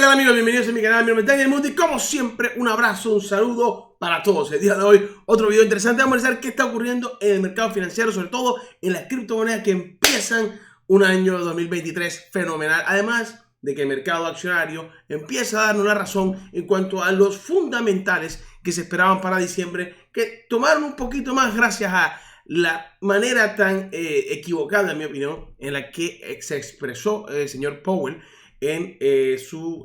tal amigos? Bienvenidos a mi canal, mi nombre es Daniel Muti. Como siempre, un abrazo, un saludo para todos. El día de hoy, otro video interesante. Vamos a ver qué está ocurriendo en el mercado financiero, sobre todo en las criptomonedas que empiezan un año 2023 fenomenal. Además de que el mercado accionario empieza a darnos la razón en cuanto a los fundamentales que se esperaban para diciembre, que tomaron un poquito más gracias a la manera tan equivocada, en mi opinión, en la que se expresó el señor Powell en su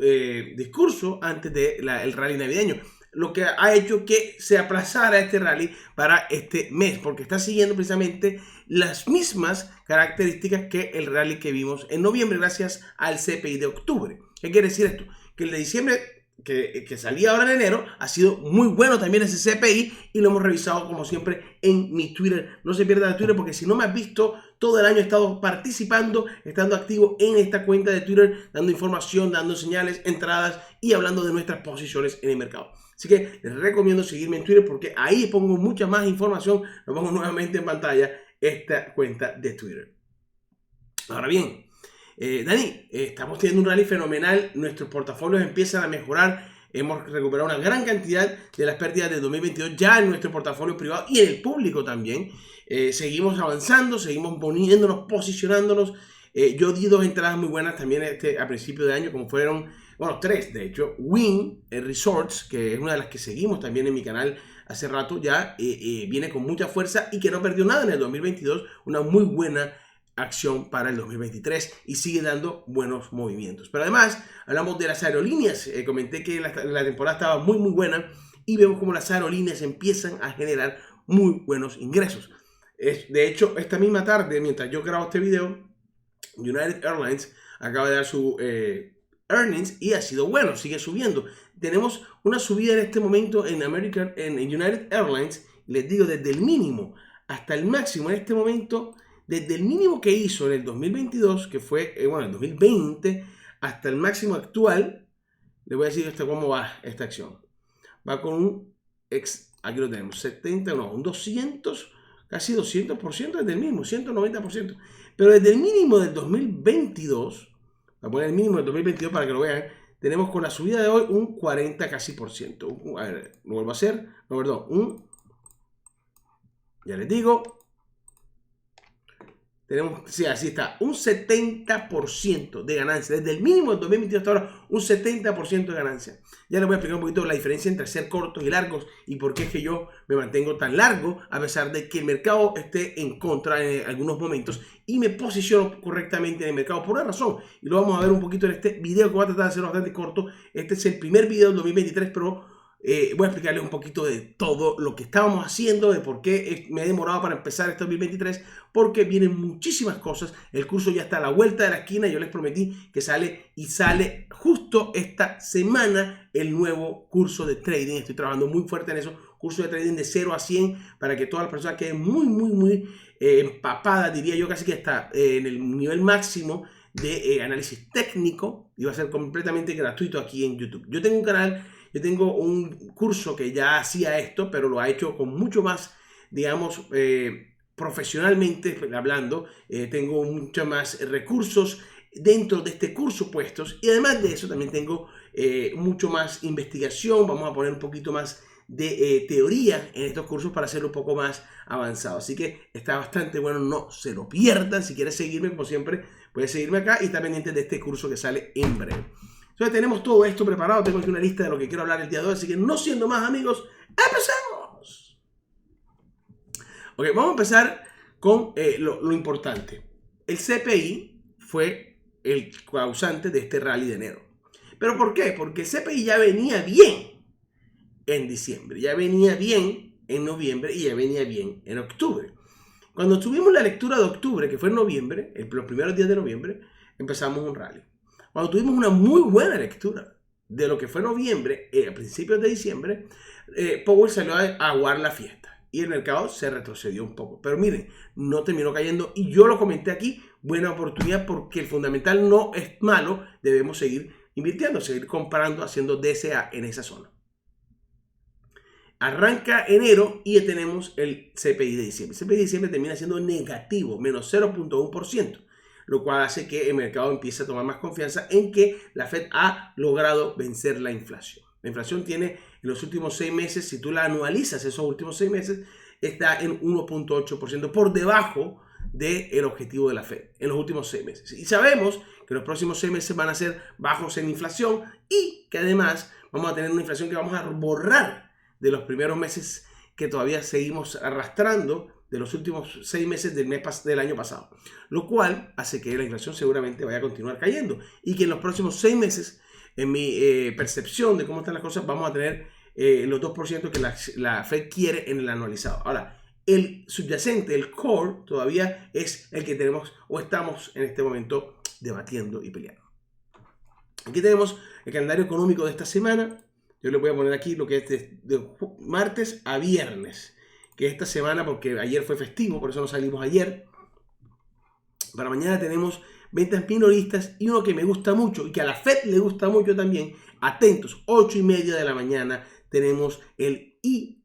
discurso antes del rally navideño, lo que ha hecho que se aplazara este rally para este mes, porque está siguiendo precisamente las mismas características que el rally que vimos en noviembre gracias al CPI de octubre. ¿Qué quiere decir esto? Que el de diciembre que salía ahora en enero ha sido muy bueno también ese CPI y lo hemos revisado como siempre en mi Twitter. No se pierda de Twitter porque si no me has visto, todo el año he estado participando, estando activo en esta cuenta de Twitter, dando información, dando señales, entradas y hablando de nuestras posiciones en el mercado. Así que les recomiendo seguirme en Twitter porque ahí pongo mucha más información. Nos vamos nuevamente en pantalla esta cuenta de Twitter. Ahora bien, Dani, estamos teniendo un rally fenomenal, nuestros portafolios empiezan a mejorar, hemos recuperado una gran cantidad de las pérdidas de 2022 ya en nuestro portafolio privado y en el público también. Seguimos avanzando, seguimos poniéndonos, posicionándonos. Yo di dos entradas muy buenas también a principio de año, como fueron, bueno, tres de hecho. Wynn Resorts, que es una de las que seguimos también en mi canal hace rato ya, viene con mucha fuerza y que no perdió nada en el 2022, una muy buena acción para el 2023 y sigue dando buenos movimientos. Pero además hablamos de las aerolíneas. Comenté que la temporada estaba muy buena y vemos como las aerolíneas empiezan a generar muy buenos ingresos. De hecho, esta misma tarde, mientras yo grabo este video, United Airlines acaba de dar su earnings y ha sido bueno, sigue subiendo. Tenemos una subida en este momento en United Airlines, les digo, desde el mínimo hasta el máximo en este momento. Desde el mínimo que hizo en el 2022, que fue, el 2020, hasta el máximo actual, le voy a decir cómo va esta acción. Va con aquí lo tenemos, 70, no, un 200, casi 200% desde el mínimo, 190%. Pero desde el mínimo del 2022, voy a poner el mínimo del 2022 para que lo vean, tenemos con la subida de hoy un 40 casi por ciento. A ver, lo vuelvo a hacer, no, perdón, ya les digo, tenemos, sí, así está, un 70% de ganancia. Desde el mínimo del 2022 hasta ahora, un 70% de ganancia. Ya les voy a explicar un poquito la diferencia entre ser cortos y largos y por qué es que yo me mantengo tan largo a pesar de que el mercado esté en contra en algunos momentos y me posiciono correctamente en el mercado por una razón. Y lo vamos a ver un poquito en este video que voy a tratar de hacer bastante corto. Este es el primer video del 2023, pero voy a explicarles un poquito de todo lo que estábamos haciendo, de por qué me he demorado para empezar este 2023, porque vienen muchísimas cosas. El curso ya está a la vuelta de la esquina. Yo les prometí que sale justo esta semana el nuevo curso de trading. Estoy trabajando muy fuerte en eso. Curso de trading de 0 a 100 para que todas las personas queden muy empapadas, diría yo, casi que hasta en el nivel máximo de análisis técnico, y va a ser completamente gratuito aquí en YouTube. Yo tengo un canal. Yo tengo un curso que ya hacía esto, pero lo ha hecho con mucho más, digamos, profesionalmente hablando. Tengo muchos más recursos dentro de este curso puestos. Y además de eso también tengo mucho más investigación. Vamos a poner un poquito más de teoría en estos cursos para hacerlo un poco más avanzado. Así que está bastante bueno, no se lo pierdan. Si quieres seguirme, como siempre, puedes seguirme acá y estar pendiente de este curso que sale en breve. Entonces tenemos todo esto preparado, tengo aquí una lista de lo que quiero hablar el día de hoy, así que no siendo más amigos, ¡empecemos! Ok, vamos a empezar con lo importante. El CPI fue el causante de este rally de enero. ¿Pero por qué? Porque el CPI ya venía bien en diciembre, ya venía bien en noviembre y ya venía bien en octubre. Cuando tuvimos la lectura de octubre, que fue en noviembre, los primeros días de noviembre, empezamos un rally. Cuando tuvimos una muy buena lectura de lo que fue noviembre, a principios de diciembre, Powell salió a aguar la fiesta y el mercado se retrocedió un poco. Pero miren, no terminó cayendo y yo lo comenté aquí, buena oportunidad porque el fundamental no es malo, debemos seguir invirtiendo, seguir comprando, haciendo DCA en esa zona. Arranca enero y ya tenemos el CPI de diciembre. El CPI de diciembre termina siendo negativo, menos 0.1%. lo cual hace que el mercado empiece a tomar más confianza en que la Fed ha logrado vencer la inflación. La inflación tiene en los últimos 6 meses, si tú la anualizas esos últimos 6 meses, está en 1.8% por debajo del objetivo de la Fed en los últimos 6 meses. Y sabemos que los próximos 6 meses van a ser bajos en inflación y que además vamos a tener una inflación que vamos a borrar de los primeros meses que todavía seguimos arrastrando de los últimos 6 meses del año pasado. Lo cual hace que la inflación seguramente vaya a continuar cayendo y que en los próximos 6 meses, en mi percepción de cómo están las cosas, vamos a tener los 2% que la Fed quiere en el anualizado. Ahora, el subyacente, el core, todavía es el que tenemos o estamos en este momento debatiendo y peleando. Aquí tenemos el calendario económico de esta semana. Yo le voy a poner aquí lo que es de martes a viernes, que esta semana, porque ayer fue festivo, por eso no salimos ayer. Para mañana tenemos ventas minoristas y uno que me gusta mucho y que a la Fed le gusta mucho también. Atentos, 8:30 de la mañana tenemos el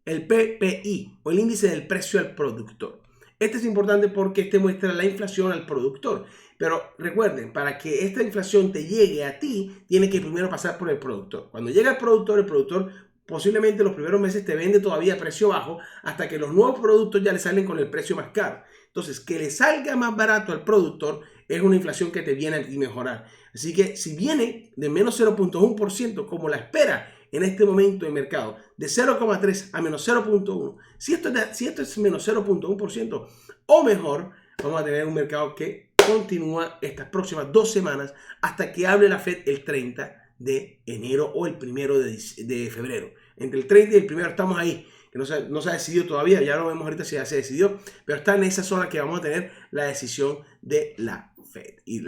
PPI o el índice del precio al productor. Este es importante porque este muestra la inflación al productor. Pero recuerden, para que esta inflación te llegue a ti, tiene que primero pasar por el productor. Cuando llega el productor posiblemente los primeros meses te vende todavía a precio bajo hasta que los nuevos productos ya le salen con el precio más caro. Entonces, que le salga más barato al productor es una inflación que te viene a ti mejorar. Así que si viene de menos 0.1% como la espera en este momento de mercado, de 0.3 a menos 0.1, si esto es menos 0.1% o mejor, vamos a tener un mercado que continúa estas próximas 2 semanas hasta que hable la Fed el 30 de enero o el 1 de febrero. Entre el 30 y el 1 estamos ahí, que no se ha decidido todavía, ya lo vemos ahorita si ya se decidió, pero está en esa zona que vamos a tener la decisión de la Fed. Y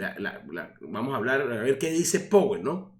vamos a hablar, a ver qué dice Powell, ¿no?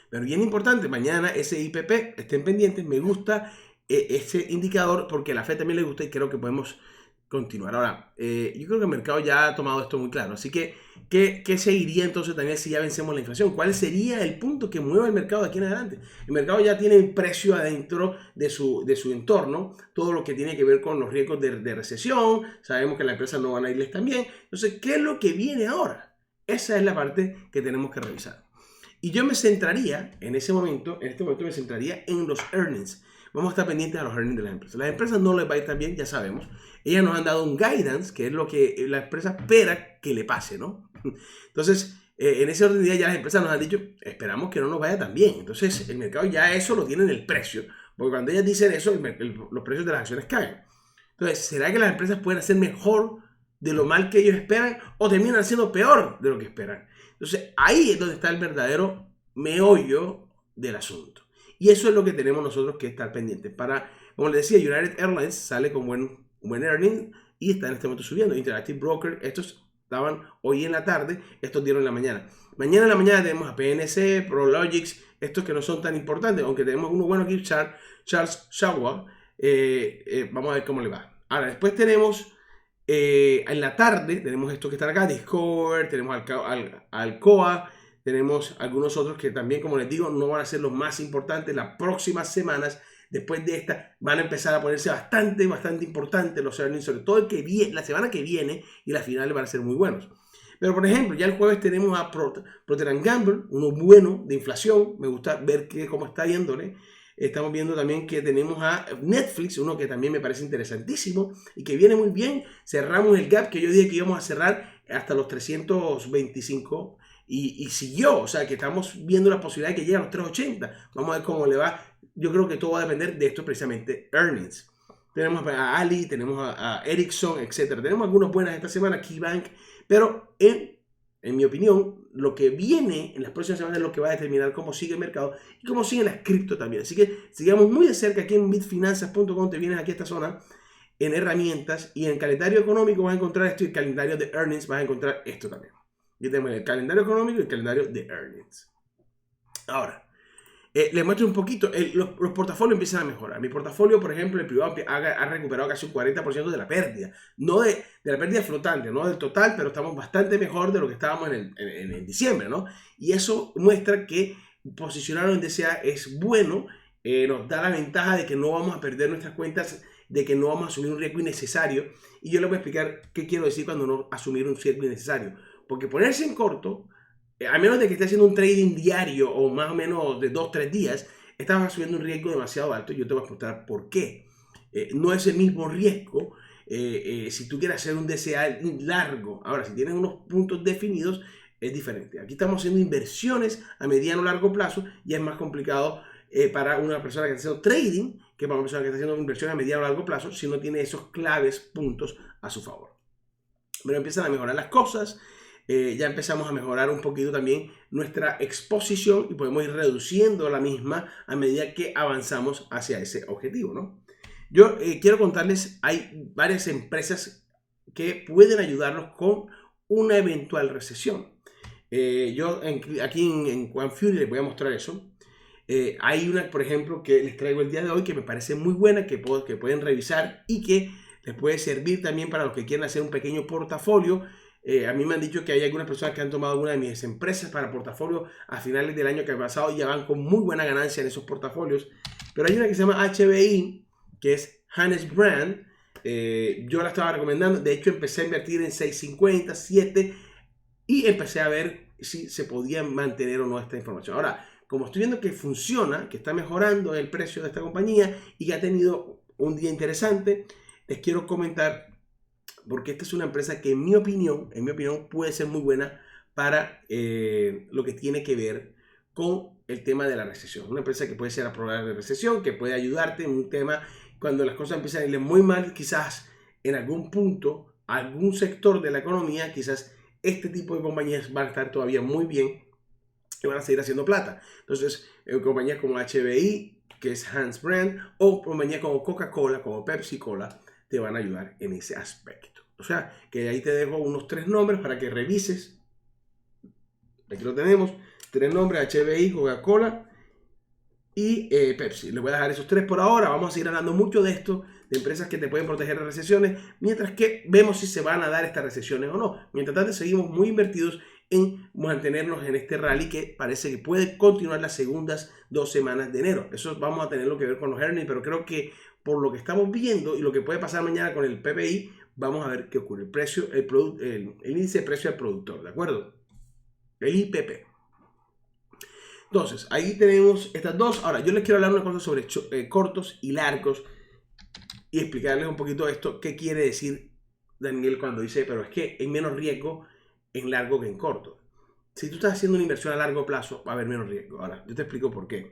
Pero bien importante, mañana ese IPP, estén pendientes, me gusta ese indicador porque a la Fed también le gusta y creo que podemos continuar. Ahora, yo creo que el mercado ya ha tomado esto muy claro. Así que, ¿qué seguiría entonces, Daniel, si ya vencemos la inflación? ¿Cuál sería el punto que mueva el mercado de aquí en adelante? El mercado ya tiene un precio adentro de su entorno, todo lo que tiene que ver con los riesgos de recesión. Sabemos que las empresas no van a irles tan bien. Entonces, ¿qué es lo que viene ahora? Esa es la parte que tenemos que revisar. Y yo me centraría, en este momento me centraría en los earnings. Vamos a estar pendientes a los earnings de las empresas. Las empresas no les va a ir tan bien, ya sabemos. Ellas nos han dado un guidance, que es lo que la empresa espera que le pase, ¿no? Entonces, en ese orden de día ya las empresas nos han dicho, esperamos que no nos vaya tan bien. Entonces, el mercado ya eso lo tiene en el precio. Porque cuando ellas dicen eso, los precios de las acciones caen. Entonces, ¿será que las empresas pueden hacer mejor de lo mal que ellos esperan o terminan haciendo peor de lo que esperan? Entonces, ahí es donde está el verdadero meollo del asunto. Y eso es lo que tenemos nosotros que estar pendientes. Como les decía, United Airlines sale con buen earning y está en este momento subiendo. Interactive Broker, estos estaban hoy en la tarde, estos dieron en la mañana. Mañana en la mañana tenemos a PNC, Prologix, estos que no son tan importantes, aunque tenemos uno bueno aquí, Charles Schwab. Vamos a ver cómo le va. Ahora, después tenemos... en la tarde tenemos estos que están acá, Discover, tenemos Alcoa, tenemos algunos otros que también, como les digo, no van a ser los más importantes. Las próximas semanas, después de esta, van a empezar a ponerse bastante importantes los earnings, sobre todo la semana que viene, y las finales van a ser muy buenos. Pero, por ejemplo, ya el jueves tenemos a Procter & Gamble, uno bueno de inflación. Me gusta ver cómo está yéndole. Estamos viendo también que tenemos a Netflix, uno que también me parece interesantísimo y que viene muy bien. Cerramos el gap que yo dije que íbamos a cerrar hasta los 325 y siguió. O sea que estamos viendo la posibilidad de que llegue a los 380. Vamos a ver cómo le va. Yo creo que todo va a depender de esto precisamente, earnings. Tenemos a Ali, tenemos a Ericsson, etc. Tenemos algunas buenas esta semana, KeyBank, pero en mi opinión, lo que viene en las próximas semanas es lo que va a determinar cómo sigue el mercado y cómo siguen las cripto también. Así que sigamos muy de cerca aquí en bitfinanzas.com. Te vienes aquí a esta zona en herramientas y en calendario económico vas a encontrar esto y el calendario de earnings vas a encontrar esto también. Aquí tenemos el calendario económico y el calendario de earnings. Ahora, les muestro un poquito, los portafolios empiezan a mejorar. Mi portafolio, por ejemplo, el privado ha recuperado casi un 40% de la pérdida. No de la pérdida flotante, no del total, pero estamos bastante mejor de lo que estábamos en diciembre, ¿no? Y eso muestra que posicionarnos en DCA es bueno, nos da la ventaja de que no vamos a perder nuestras cuentas de que no vamos a asumir un riesgo innecesario. Y yo les voy a explicar qué quiero decir cuando no asumir un riesgo innecesario. Porque ponerse en corto, a menos de que esté haciendo un trading diario o más o menos de 2-3 días, estás asumiendo un riesgo demasiado alto. Y yo te voy a mostrar por qué. No es el mismo riesgo si tú quieres hacer un DCA largo. Ahora, si tienes unos puntos definidos, es diferente. Aquí estamos haciendo inversiones a mediano o largo plazo y es más complicado para una persona que está haciendo trading que para una persona que está haciendo inversiones a mediano o largo plazo si no tiene esos claves puntos a su favor. Pero empiezan a mejorar las cosas. Ya empezamos a mejorar un poquito también nuestra exposición y podemos ir reduciendo la misma a medida que avanzamos hacia ese objetivo, ¿no? Yo quiero contarles, hay varias empresas que pueden ayudarnos con una eventual recesión. Aquí en OneFury les voy a mostrar eso. Hay una, por ejemplo, que les traigo el día de hoy que me parece muy buena, que pueden revisar y que les puede servir también para los que quieran hacer un pequeño portafolio. A mí me han dicho que hay algunas personas que han tomado alguna de mis empresas para portafolio a finales del año que ha pasado y ya van con muy buena ganancia en esos portafolios. Pero hay una que se llama HBI, que es Hannes Brand. Yo la estaba recomendando. De hecho, empecé a invertir en 6.50, 7 y empecé a ver si se podía mantener o no esta información. Ahora, como estoy viendo que funciona, que está mejorando el precio de esta compañía y que ha tenido un día interesante, les quiero comentar porque esta es una empresa que en mi opinión puede ser muy buena para lo que tiene que ver con el tema de la recesión. Una empresa que puede ser a prueba de recesión, que puede ayudarte en un tema cuando las cosas empiezan a irle muy mal, quizás en algún punto, algún sector de la economía, quizás este tipo de compañías van a estar todavía muy bien y van a seguir haciendo plata. Entonces, compañías como HBI, que es Hans Brand, o compañías como Coca-Cola, como Pepsi-Cola, te van a ayudar en ese aspecto. O sea, que ahí te dejo unos 3 nombres para que revises. Aquí lo tenemos, 3 nombres, HBI, Coca-Cola y Pepsi. Les voy a dejar esos 3 por ahora. Vamos a seguir hablando mucho de esto, de empresas que te pueden proteger de recesiones, mientras que vemos si se van a dar estas recesiones o no. Mientras tanto, seguimos muy invertidos en mantenernos en este rally que parece que puede continuar las segundas 2 semanas de enero. Eso vamos a tenerlo que ver con los earnings, pero creo que por lo que estamos viendo y lo que puede pasar mañana con el PPI, vamos a ver qué ocurre. El precio, el índice de precio al productor, ¿de acuerdo? El IPP. Entonces, ahí tenemos estas dos. Ahora, yo les quiero hablar una cosa sobre cortos y largos y explicarles un poquito esto. ¿Qué quiere decir Daniel cuando dice, pero es que hay menos riesgo en largo que en corto? Si tú estás haciendo una inversión a largo plazo, va a haber menos riesgo. Ahora, yo te explico por qué.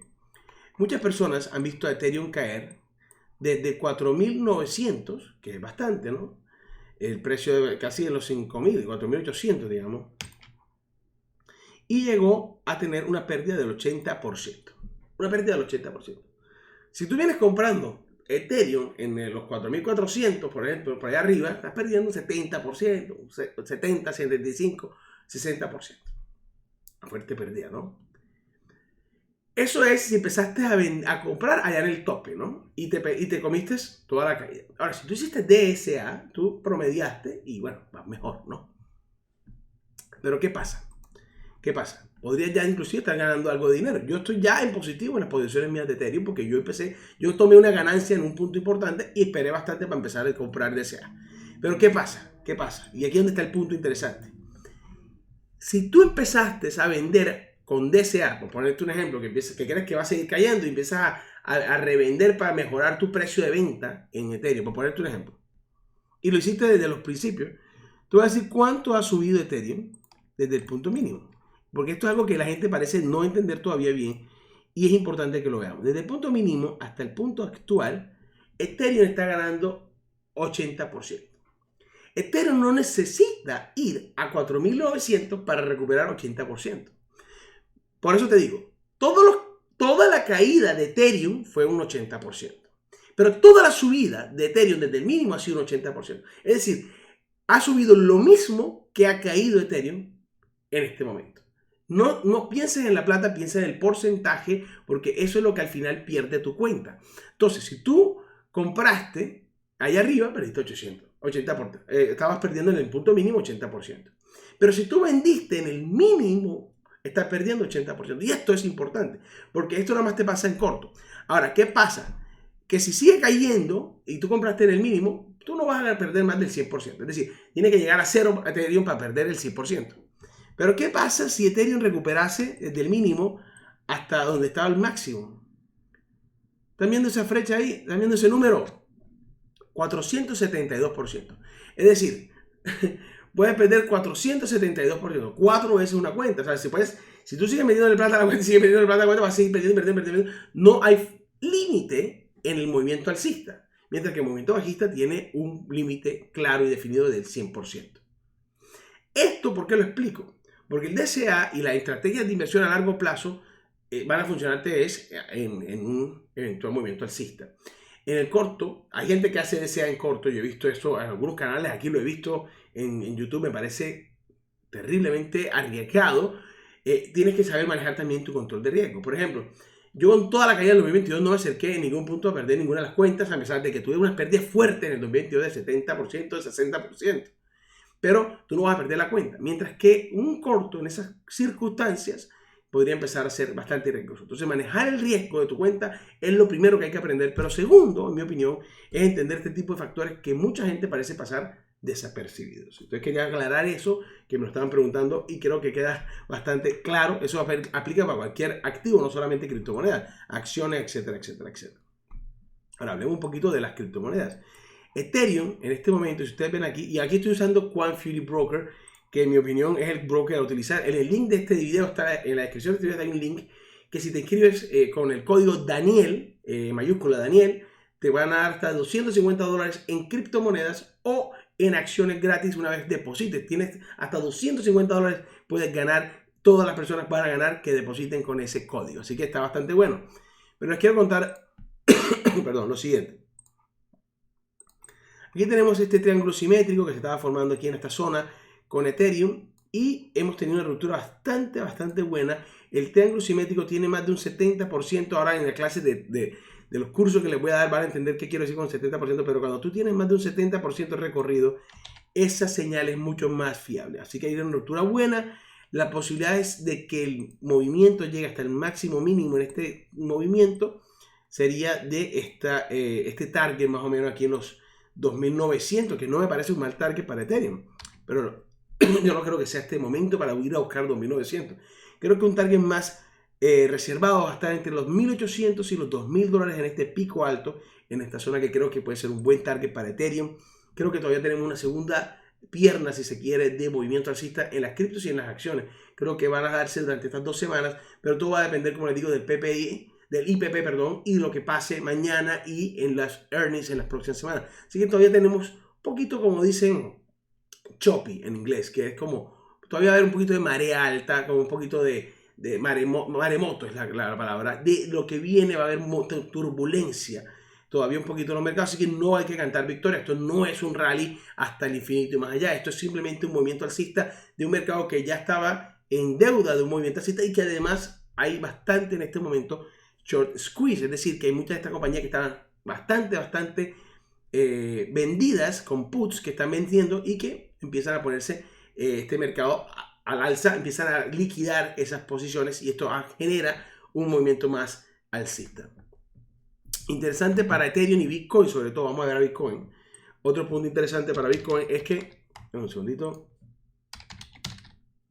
Muchas personas han visto a Ethereum caer desde 4.900, que es bastante, ¿no? El precio de casi de los 5.000, 4.800, digamos. Y llegó a tener una pérdida del 80%. Una pérdida del 80%. Si tú vienes comprando Ethereum en los 4.400, por ejemplo, por allá arriba, estás perdiendo un 70%, 70, 75, 60%. Una fuerte pérdida, ¿no? Eso es si empezaste a comprar allá en el tope, ¿no? Y te comiste toda la caída. Ahora, si tú hiciste DSA, tú promediaste y bueno, vas mejor, ¿no? Pero ¿qué pasa? ¿Qué pasa? Podrías ya inclusive estar ganando algo de dinero. Yo estoy ya en positivo en las posiciones mías de Ethereum porque yo tomé una ganancia en un punto importante y esperé bastante para empezar a comprar DSA. Pero ¿qué pasa? ¿Qué pasa? Y aquí es donde está el punto interesante. Si tú empezaste a vender con DCA, por ponerte un ejemplo, que crees que va a seguir cayendo y empiezas a revender para mejorar tu precio de venta en Ethereum, por ponerte un ejemplo, y lo hiciste desde los principios, tú vas a decir cuánto ha subido Ethereum desde el punto mínimo. Porque esto es algo que la gente parece no entender todavía bien y es importante que lo veamos. Desde el punto mínimo hasta el punto actual, Ethereum está ganando 80%. Ethereum no necesita ir a 4.900 para recuperar 80%. Por eso te digo, toda la caída de Ethereum fue un 80%. Pero toda la subida de Ethereum desde el mínimo ha sido un 80%. Es decir, ha subido lo mismo que ha caído Ethereum en este momento. No pienses en la plata, piensa en el porcentaje, porque eso es lo que al final pierde tu cuenta. Entonces, si tú compraste allá arriba, perdiste 80%. Estabas perdiendo en el punto mínimo 80%. Pero si tú vendiste en el mínimo, estás perdiendo 80%. Y esto es importante, porque esto nada más te pasa en corto. Ahora, ¿qué pasa? que si sigue cayendo y tú compraste en el mínimo, tú no vas a perder más del 100%. Es decir, tiene que llegar a cero Ethereum para perder el 100%. Pero ¿qué pasa si Ethereum recuperase desde el mínimo hasta donde estaba el máximo? ¿Están viendo esa flecha ahí? ¿Están viendo ese número? 472%. Es decir, puedes perder 472%, 4 veces una cuenta. O sea, si tú sigues metiendo el plata a la cuenta, sigues metiendo el plata a la cuenta, vas a seguir perdiendo. No hay límite en el movimiento alcista, mientras que el movimiento bajista tiene un límite claro y definido del 100%. ¿Esto por qué lo explico? Porque el DCA y las estrategias de inversión a largo plazo van a funcionarte en un eventual movimiento alcista. En el corto, hay gente que hace DCA en corto. Yo he visto eso en algunos canales, aquí lo he visto en YouTube, me parece terriblemente arriesgado. Tienes que saber manejar también tu control de riesgo. Por ejemplo, yo en toda la caída del 2022 no me acerqué en ningún punto a perder ninguna de las cuentas, a pesar de que tuve unas pérdidas fuertes en el 2022 de 70%, de 60%. Pero tú no vas a perder la cuenta. Mientras que un corto en esas circunstancias podría empezar a ser bastante riesgoso. Entonces, manejar el riesgo de tu cuenta es lo primero que hay que aprender. Pero segundo, en mi opinión, es entender este tipo de factores que mucha gente parece pasar desapercibidos. Entonces, quería aclarar eso, que me lo estaban preguntando, y creo que queda bastante claro. Eso aplica para cualquier activo, no solamente criptomonedas, acciones, etcétera, etcétera, etcétera. Ahora, hablemos un poquito de las criptomonedas. Ethereum, en este momento, si ustedes ven aquí, y aquí estoy usando Quant Fury Broker, que en mi opinión es el broker a utilizar. En el link de este video está, en la descripción de este video está un link que si te inscribes con el código Daniel, mayúscula Daniel, te van a dar hasta $250 en criptomonedas o en acciones gratis una vez deposites. Tienes hasta $250, puedes ganar, todas las personas van a ganar que depositen con ese código. Así que está bastante bueno. Pero les quiero contar, perdón, lo siguiente. Aquí tenemos este triángulo simétrico que se estaba formando aquí en esta zona con Ethereum y hemos tenido una ruptura bastante buena. El triángulo simétrico tiene más de un 70%. Ahora en la clase de los cursos que les voy a dar van a entender qué quiero decir con 70%, pero cuando tú tienes más de un 70% recorrido, esa señal es mucho más fiable. Así que hay una ruptura buena. La posibilidad es de que el movimiento llegue hasta el máximo mínimo en este movimiento sería de este target más o menos aquí en los 2.900, que no me parece un mal target para Ethereum, pero yo no creo que sea este momento para ir a buscar 2.900. Creo que un target más reservado va a estar entre los 1.800 y los $2.000 en este pico alto, en esta zona que creo que puede ser un buen target para Ethereum. Creo que todavía tenemos una segunda pierna, si se quiere, de movimiento alcista en las criptos y en las acciones. Creo que van a darse durante estas 2 semanas, pero todo va a depender, como les digo, del IPP, y lo que pase mañana y en las earnings en las próximas semanas. Así que todavía tenemos un poquito, como dicen, choppy en inglés, que es como, todavía va a haber un poquito de marea alta, como un poquito de maremoto es la palabra, de lo que viene. Va a haber turbulencia todavía un poquito en los mercados, así que no hay que cantar victoria. Esto no es un rally hasta el infinito y más allá. Esto es simplemente un movimiento alcista de un mercado que ya estaba en deuda de un movimiento alcista y que además hay bastante en este momento short squeeze, es decir, que hay muchas de estas compañías que están bastante vendidas con puts que están vendiendo y que empiezan a ponerse este mercado al alza, empiezan a liquidar esas posiciones y esto genera un movimiento más alcista. Interesante para Ethereum y Bitcoin, sobre todo. Vamos a ver a Bitcoin. Otro punto interesante para Bitcoin es que, un segundito,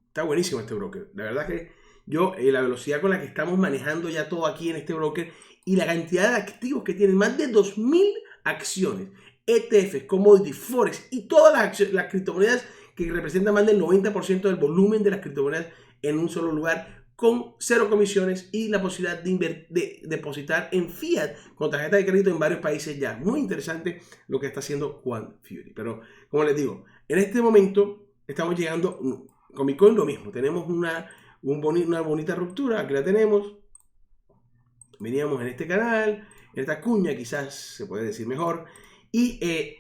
está buenísimo este broker. La verdad que yo, la velocidad con la que estamos manejando ya todo aquí en este broker y la cantidad de activos que tienen, más de 2.000 acciones, ETFs, commodities, forex y todas las criptomonedas que representan más del 90% del volumen de las criptomonedas en un solo lugar, con 0 comisiones y la posibilidad de depositar en fiat con tarjeta de crédito en varios países ya. Muy interesante lo que está haciendo Quant Fury. Pero como les digo, en este momento estamos llegando con Bitcoin lo mismo. Tenemos una bonita ruptura. Aquí la tenemos. Veníamos en este canal, en esta cuña quizás se puede decir mejor. Y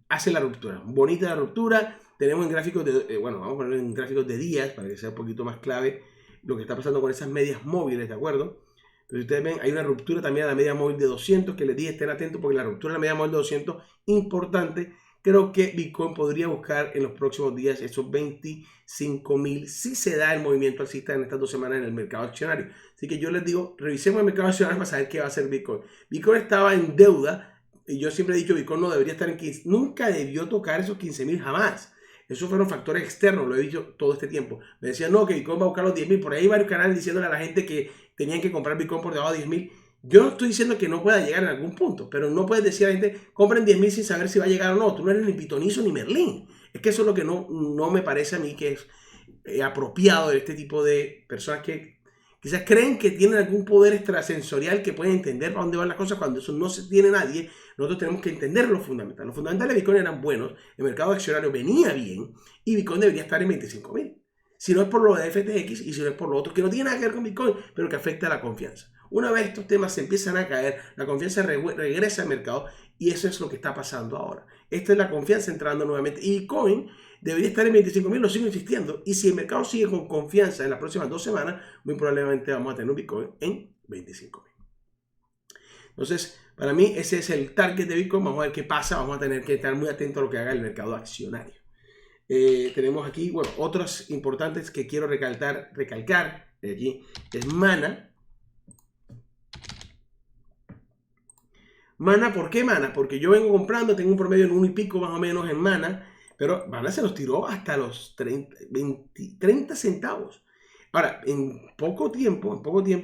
hace la ruptura. Bonita la ruptura. Tenemos en gráficos de, vamos a ponerlo en gráficos de días para que sea un poquito más clave lo que está pasando con esas medias móviles, ¿de acuerdo? Pero si ustedes ven, hay una ruptura también a la media móvil de 200, que les dije estén atentos porque la ruptura de la media móvil de 200, importante, creo que Bitcoin podría buscar en los próximos días esos 25.000 si se da el movimiento alcista en estas 2 semanas en el mercado accionario. Así que yo les digo, revisemos el mercado accionario para saber qué va a hacer Bitcoin. Bitcoin estaba en deuda y yo siempre he dicho Bitcoin no debería estar en 15, nunca debió tocar esos 15.000 jamás. Esos fueron factores externos, lo he dicho todo este tiempo. Me decían, no, que Bitcoin va a buscar los 10.000. Por ahí hay varios canales diciéndole a la gente que tenían que comprar Bitcoin por debajo de 10.000. Yo no estoy diciendo que no pueda llegar en algún punto, pero no puedes decir a la gente, compren 10.000 sin saber si va a llegar o no. Tú no eres ni pitonizo ni Merlín. Es que eso es lo que no me parece a mí que es apropiado de este tipo de personas que quizás creen que tienen algún poder extrasensorial que pueden entender para dónde van las cosas cuando eso no se tiene nadie. Nosotros tenemos que entender lo fundamental. Los fundamentales de Bitcoin eran buenos, el mercado accionario venía bien y Bitcoin debería estar en 25.000. Si no es por lo de FTX y si no es por lo otro que no tiene nada que ver con Bitcoin, pero que afecta a la confianza. Una vez estos temas se empiezan a caer, la confianza regresa al mercado y eso es lo que está pasando ahora. Esta es la confianza entrando nuevamente y Bitcoin debería estar en 25.000, lo sigo insistiendo. Y si el mercado sigue con confianza en las próximas 2 semanas, muy probablemente vamos a tener un Bitcoin en 25.000. Entonces, para mí ese es el target de Bitcoin. Vamos a ver qué pasa, vamos a tener que estar muy atentos a lo que haga el mercado accionario. Tenemos aquí, bueno, otros importantes que quiero recalcar aquí es Mana. Mana, ¿por qué Mana? Porque yo vengo comprando, tengo un promedio en 1 y pico más o menos en Mana, pero Mana se los tiró hasta los 30 centavos. Ahora, en poco tiempo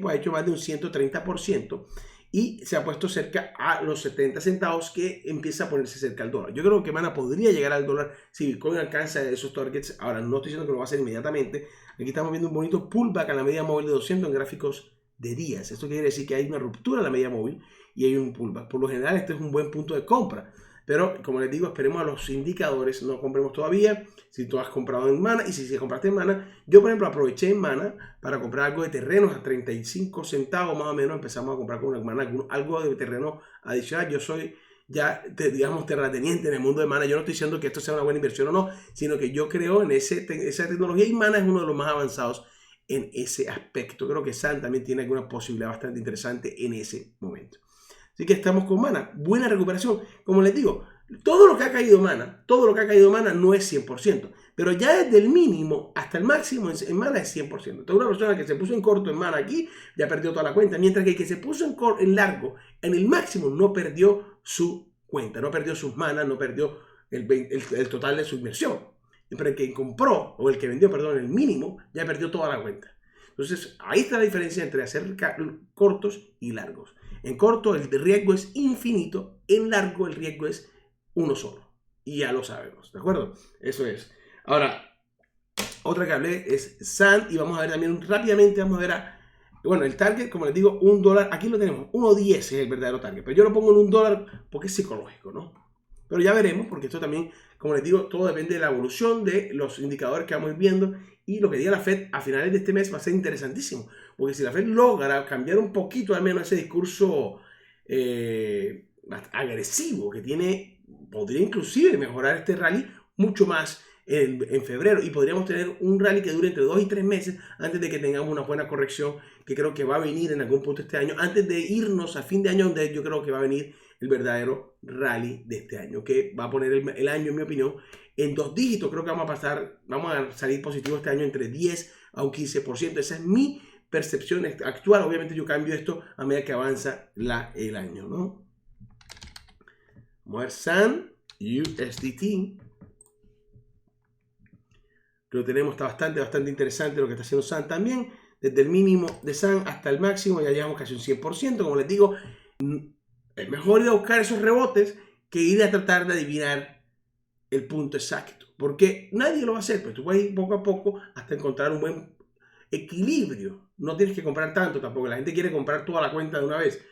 ha hecho más de un 130% y se ha puesto cerca a los 70 centavos que empieza a ponerse cerca al dólar. Yo creo que Mana podría llegar al dólar si Bitcoin alcanza esos targets. Ahora, no estoy diciendo que lo va a hacer inmediatamente. Aquí estamos viendo un bonito pullback a la media móvil de 200 en gráficos de días. Esto quiere decir que hay una ruptura en la media móvil y hay un pullback. Por lo general, este es un buen punto de compra. Pero, como les digo, esperemos a los indicadores. No compremos todavía. Si tú has comprado en Mana y si compraste en Mana, yo, por ejemplo, aproveché en Mana para comprar algo de terrenos a 35 centavos más o menos. Empezamos a comprar con una Mana algo de terreno adicional. Yo soy ya, digamos, terrateniente en el mundo de Mana. Yo no estoy diciendo que esto sea una buena inversión o no, sino que yo creo en esa tecnología y Mana es uno de los más avanzados en ese aspecto. Creo que San también tiene alguna posibilidad bastante interesante en ese momento. Así que estamos con Mana, buena recuperación. Como les digo, todo lo que ha caído Mana no es 100%, pero ya desde el mínimo hasta el máximo en Mana es 100%. Entonces una persona que se puso en corto en Mana aquí ya perdió toda la cuenta, mientras que el que se puso en largo en el máximo no perdió su cuenta, no perdió sus Mana, no perdió el total de su inversión. Pero el que compró, o el que vendió, perdón, el mínimo, ya perdió toda la cuenta. Entonces, ahí está la diferencia entre hacer cortos y largos. En corto el riesgo es infinito, en largo el riesgo es uno solo. Y ya lo sabemos, ¿de acuerdo? Eso es. Ahora, otra que hablé es Sand y vamos a ver también rápidamente, vamos a ver bueno, el target, como les digo, $1, aquí lo tenemos, 1.10 es el verdadero target, pero yo lo pongo en $1 porque es psicológico, ¿no? Pero ya veremos, porque esto también, como les digo, todo depende de la evolución de los indicadores que vamos viendo y lo que diga la Fed a finales de este mes va a ser interesantísimo, porque si la Fed logra cambiar un poquito al menos ese discurso agresivo que tiene, podría inclusive mejorar este rally mucho más en febrero y podríamos tener un rally que dure entre 2 y 3 meses antes de que tengamos una buena corrección que creo que va a venir en algún punto este año, antes de irnos a fin de año donde yo creo que va a venir el verdadero rally de este año, que va a poner el año, en mi opinión, en 2 dígitos. Creo que vamos a salir positivos este año entre 10 a un 15%. Esa es mi percepción actual. Obviamente yo cambio esto a medida que avanza el año, ¿no? Vamos a ver Sand, USDT. Lo tenemos, está bastante interesante lo que está haciendo Sand también. Desde el mínimo de Sand hasta el máximo ya llegamos casi un 100%. Como les digo, es mejor ir a buscar esos rebotes que ir a tratar de adivinar el punto exacto. Porque nadie lo va a hacer, pero tú puedes ir poco a poco hasta encontrar un buen equilibrio. No tienes que comprar tanto tampoco. La gente quiere comprar toda la cuenta de una vez.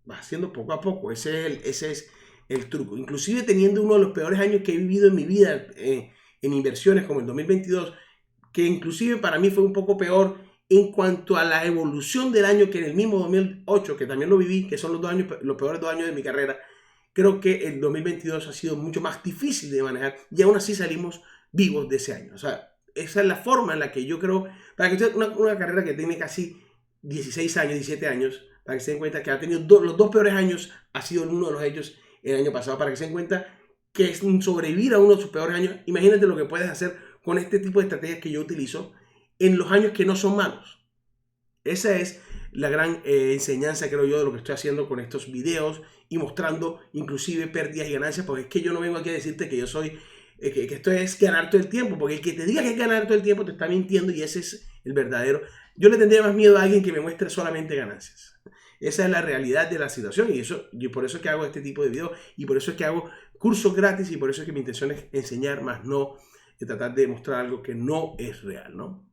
Va haciendo poco a poco. Ese es el truco. Inclusive teniendo uno de los peores años que he vivido en mi vida en inversiones como el 2022, que inclusive para mí fue un poco peor en cuanto a la evolución del año que en el mismo 2008, que también lo viví, que son los peores 2 años de mi carrera. Creo que el 2022 ha sido mucho más difícil de manejar y aún así salimos vivos de ese año. O sea, esa es la forma en la que yo creo, para que usted, una carrera que tiene casi 16 años, 17 años, para que se den cuenta que ha tenido los 2 peores años, ha sido uno de los hechos el año pasado, para que se den cuenta que es sobrevivir a uno de sus peores años. Imagínate lo que puedes hacer con este tipo de estrategias que yo utilizo en los años que no son malos. Esa es la gran enseñanza, creo yo, de lo que estoy haciendo con estos videos y mostrando inclusive pérdidas y ganancias, porque es que yo no vengo aquí a decirte que yo soy, que esto es ganar todo el tiempo, porque el que te diga que es ganar todo el tiempo te está mintiendo y ese es el verdadero. Yo le tendría más miedo a alguien que me muestre solamente ganancias. Esa es la realidad de la situación y por eso es que hago este tipo de videos y por eso es que hago cursos gratis y por eso es que mi intención es enseñar, más no tratar de mostrar algo que no es real, ¿no?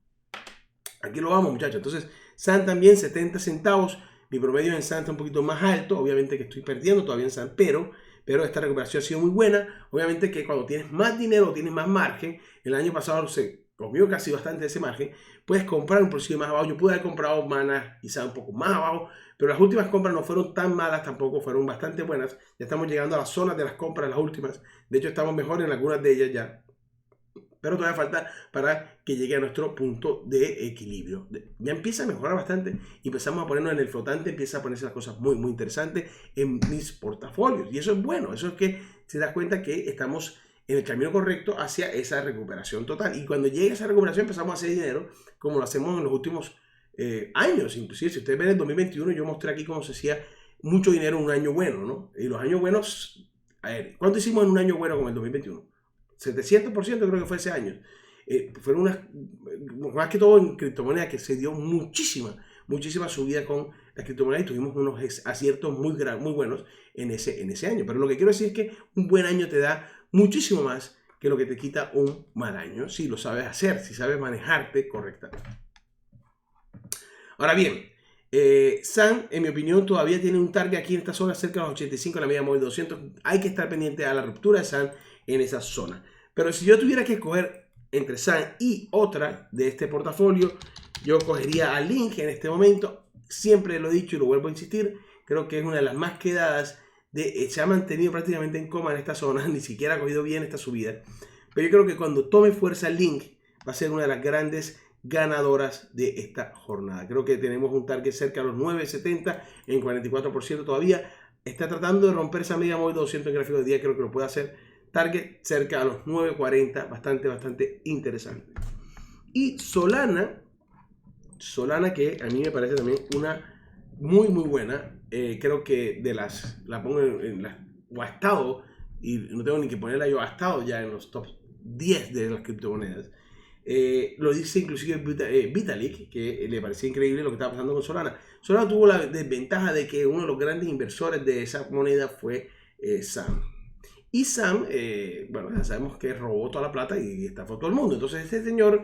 Aquí lo vamos, muchachos. Entonces, SAN también 70 centavos. Mi promedio en SAN está un poquito más alto. Obviamente que estoy perdiendo todavía en SAN, pero esta recuperación ha sido muy buena. Obviamente que cuando tienes más dinero, tienes más margen. El año pasado se comió casi bastante de ese margen. Puedes comprar un precio más abajo. Yo pude haber comprado Mana quizá un poco más abajo, pero las últimas compras no fueron tan malas tampoco, fueron bastante buenas. Ya estamos llegando a las zonas de las compras, las últimas. De hecho, estamos mejor en algunas de ellas ya. Pero todavía falta para que llegue a nuestro punto de equilibrio. Ya empieza a mejorar bastante y empezamos a ponernos en el flotante, empieza a ponerse las cosas muy, muy interesantes en mis portafolios. Y eso es bueno, eso es que se da cuenta que estamos en el camino correcto hacia esa recuperación total. Y cuando llegue esa recuperación empezamos a hacer dinero como lo hacemos en los últimos años. Inclusive, si ustedes ven el 2021, yo mostré aquí cómo se hacía mucho dinero en un año bueno, ¿no? Y los años buenos, a ver, ¿cuánto hicimos en un año bueno como el 2021? 700% creo que fue ese año. Fueron más que todo en criptomonedas, que se dio muchísima subida con las criptomonedas y tuvimos unos aciertos muy buenos en ese año. Pero lo que quiero decir es que un buen año te da muchísimo más que lo que te quita un mal año, si lo sabes hacer, si sabes manejarte correctamente. Ahora bien, SAN, en mi opinión, todavía tiene un target aquí en esta zona cerca de los 85, la media móvil 200. Hay que estar pendiente a la ruptura de SAN en esa zona. Pero si yo tuviera que escoger entre SAN y otra de este portafolio, yo cogería a Link en este momento. Siempre lo he dicho y lo vuelvo a insistir, creo que es una de las más quedadas. Se ha mantenido prácticamente en coma en esta zona, ni siquiera ha cogido bien esta subida. Pero yo creo que cuando tome fuerza Link va a ser una de las grandes ganadoras de esta jornada. Creo que tenemos un target cerca de los 9.70 en 44% todavía. Está tratando de romper esa media móvil 200 en gráfico de día, creo que lo puede hacer. Target cerca a los 9.40, bastante interesante. Y Solana que a mí me parece también una muy buena. Creo que de la pongo o ha estado, y no tengo ni que ponerla yo, ha estado ya en los top 10 de las criptomonedas. Lo dice inclusive Vitalik, que le parecía increíble lo que estaba pasando con Solana. Solana tuvo la desventaja de que uno de los grandes inversores de esa moneda fue Sam. Y Sam, bueno, ya sabemos que robó toda la plata y estafó a todo el mundo. Entonces este señor,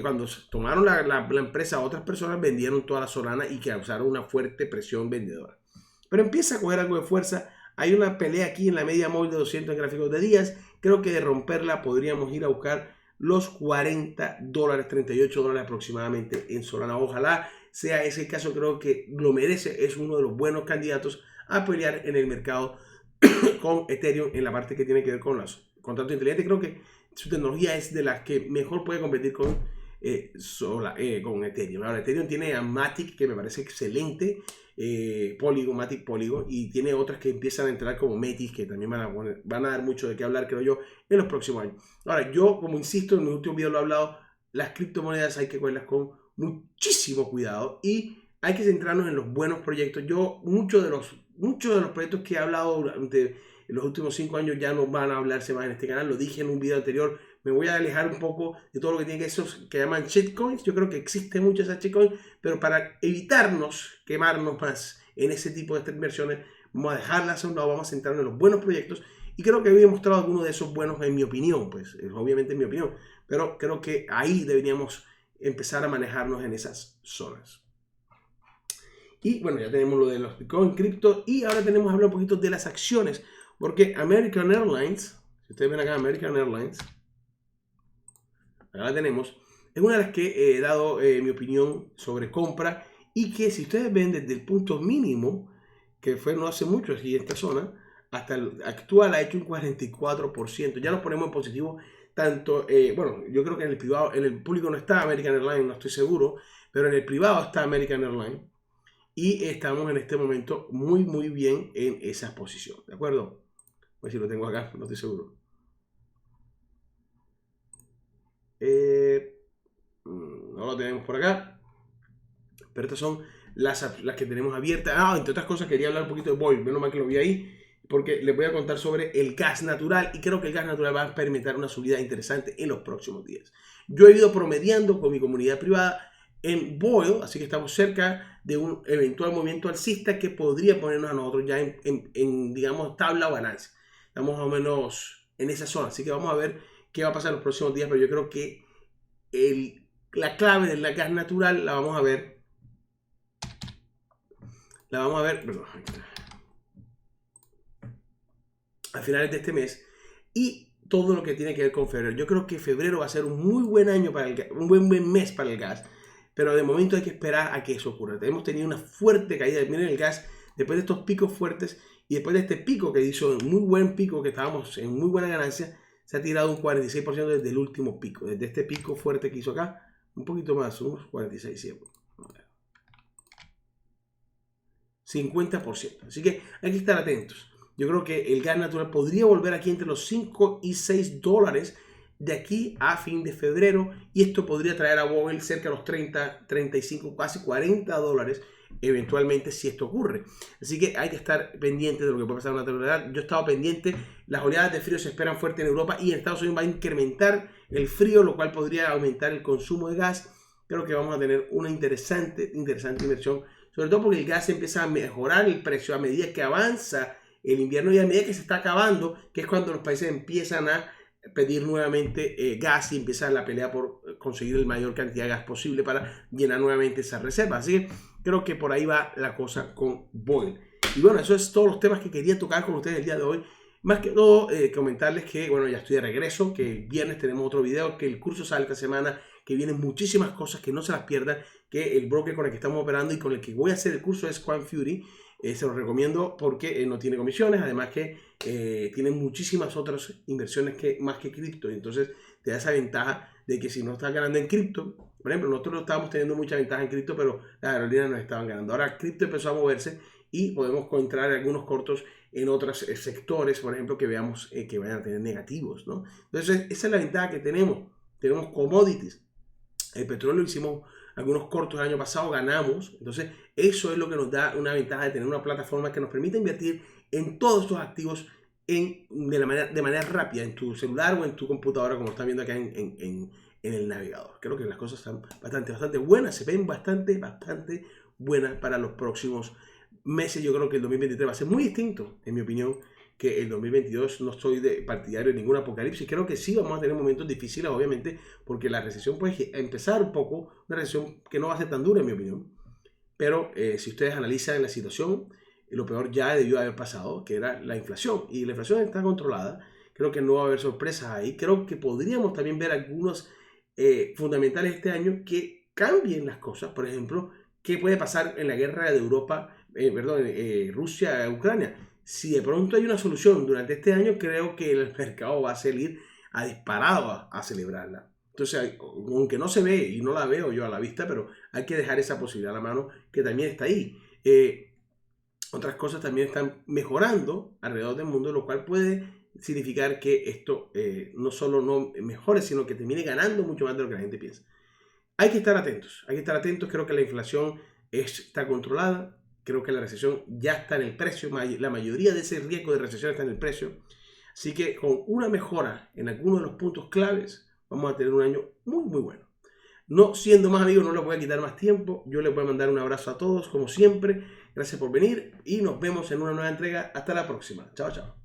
cuando tomaron la empresa, otras personas vendieron toda la Solana y causaron una fuerte presión vendedora. Pero empieza a coger algo de fuerza. Hay una pelea aquí en la media móvil de 200 en gráficos de días. Creo que de romperla podríamos ir a buscar los $40, $38 aproximadamente en Solana. Ojalá sea ese el caso, creo que lo merece. Es uno de los buenos candidatos a pelear en el mercado con Ethereum en la parte que tiene que ver con los contratos inteligentes. Creo que su tecnología es de las que mejor puede competir con Ethereum. Ahora, Ethereum tiene a Matic, que me parece excelente, Matic Polygon, y tiene otras que empiezan a entrar como Metis, que también van a dar mucho de qué hablar, creo yo, en los próximos años. Ahora, yo, como insisto, en mi último video lo he hablado, las criptomonedas hay que cogerlas con muchísimo cuidado y hay que centrarnos en los buenos proyectos. Yo, muchos de los proyectos que he hablado durante los últimos 5 años ya no van a hablarse más en este canal. Lo dije en un video anterior. Me voy a alejar un poco de todo lo que tiene que esos que llaman shitcoins. Yo creo que existen muchas esas shitcoins, pero para evitarnos quemarnos más en ese tipo de inversiones, vamos a dejarlas a un lado, vamos a centrarnos en los buenos proyectos. Y creo que había mostrado algunos de esos buenos en mi opinión, pues obviamente en mi opinión. Pero creo que ahí deberíamos empezar a manejarnos en esas zonas. Y bueno, ya tenemos lo de los Bitcoin, cripto, y ahora tenemos que hablar un poquito de las acciones, porque American Airlines, si ustedes ven acá American Airlines, acá la tenemos, es una de las que he dado mi opinión sobre compra, y que si ustedes ven desde el punto mínimo, que fue no hace mucho aquí en esta zona, hasta el actual ha hecho un 44%, ya nos ponemos en positivo, tanto, bueno, yo creo que en el privado, en el público no está American Airlines, no estoy seguro, pero en el privado está American Airlines. Y estamos en este momento muy bien en esa posición, ¿de acuerdo? ver si lo tengo acá, no estoy seguro. No lo tenemos por acá. Pero estas son las que tenemos abiertas. Entre otras cosas quería hablar un poquito de Boyle. Menos mal que lo vi ahí. Porque les voy a contar sobre el gas natural. Y creo que el gas natural va a experimentar una subida interesante en los próximos días. Yo he ido promediando con mi comunidad privada en Boyle. Así que estamos cerca de un eventual movimiento alcista que podría ponernos a nosotros ya en digamos, tabla o análisis. Estamos más o menos en esa zona. Así que vamos a ver qué va a pasar en los próximos días. Pero yo creo que la clave del gas natural la vamos a ver. Perdón, a finales de este mes, y todo lo que tiene que ver con febrero. Yo creo que febrero va a ser un muy buen año para el gas, un buen mes para el gas, pero de momento hay que esperar a que eso ocurra. Hemos tenido una fuerte caída. Miren el gas, después de estos picos fuertes y después de este pico que hizo, un muy buen pico, que estábamos en muy buena ganancia, se ha tirado un 46% desde el último pico, desde este pico fuerte que hizo acá, un poquito más, unos 46, siempre. 50%. Así que hay que estar atentos. Yo creo que el gas natural podría volver aquí entre los 5 y 6 dólares de aquí a fin de febrero. Y esto podría traer a Boyle cerca de los 30, 35, casi 40 dólares eventualmente si esto ocurre. Así que hay que estar pendiente de lo que puede pasar en la temporada. Yo he estado pendiente. Las oleadas de frío se esperan fuertes en Europa y en Estados Unidos va a incrementar el frío, lo cual podría aumentar el consumo de gas. Creo que vamos a tener una interesante inversión. Sobre todo porque el gas empieza a mejorar el precio a medida que avanza el invierno y a medida que se está acabando, que es cuando los países empiezan a pedir nuevamente gas y empieza la pelea por conseguir la mayor cantidad de gas posible para llenar nuevamente esas reservas. Así que creo que por ahí va la cosa con Boyle. Y bueno, eso es todos los temas que quería tocar con ustedes el día de hoy. Más que todo, comentarles que, bueno, ya estoy de regreso, que el viernes tenemos otro video, que el curso sale esta semana, que vienen muchísimas cosas, que no se las pierdan, que el broker con el que estamos operando y con el que voy a hacer el curso es QuantFury. Se los recomiendo porque no tiene comisiones, además que tiene muchísimas otras inversiones más que cripto. Entonces te da esa ventaja de que si no estás ganando en cripto, por ejemplo, nosotros no estábamos teniendo mucha ventaja en cripto, pero las aerolíneas nos estaban ganando. Ahora cripto empezó a moverse y podemos encontrar algunos cortos en otros sectores, por ejemplo, que veamos que vayan a tener negativos, ¿no? Entonces esa es la ventaja que tenemos. Tenemos commodities. El petróleo hicimos algunos cortos el año pasado, ganamos. Entonces eso es lo que nos da una ventaja de tener una plataforma que nos permite invertir en todos estos activos de manera rápida, en tu celular o en tu computadora, como están viendo acá en el navegador. Creo que las cosas están bastante buenas, se ven bastante buenas para los próximos meses. Yo creo que el 2023 va a ser muy distinto, en mi opinión, que el 2022. No soy partidario de ningún apocalipsis. Creo que sí vamos a tener momentos difíciles, obviamente, porque la recesión puede empezar un poco, una recesión que no va a ser tan dura, en mi opinión. Pero si ustedes analizan la situación, lo peor ya debió haber pasado, que era la inflación. Y la inflación está controlada. Creo que no va a haber sorpresas ahí. Creo que podríamos también ver algunos fundamentales este año que cambien las cosas. Por ejemplo, ¿qué puede pasar en la guerra de Rusia-Ucrania? Si de pronto hay una solución durante este año, creo que el mercado va a salir disparado a celebrarla. Entonces, aunque no se ve y no la veo yo a la vista, pero hay que dejar esa posibilidad a la mano que también está ahí. Otras cosas también están mejorando alrededor del mundo, lo cual puede significar que esto no solo no mejore, sino que termine ganando mucho más de lo que la gente piensa. Hay que estar atentos, creo que la inflación está controlada, creo que la recesión ya está en el precio, la mayoría de ese riesgo de recesión está en el precio, así que con una mejora en algunos de los puntos claves, vamos a tener un año muy bueno. No siendo más amigos, no les voy a quitar más tiempo, yo les voy a mandar un abrazo a todos, como siempre, gracias por venir y nos vemos en una nueva entrega, hasta la próxima, chao.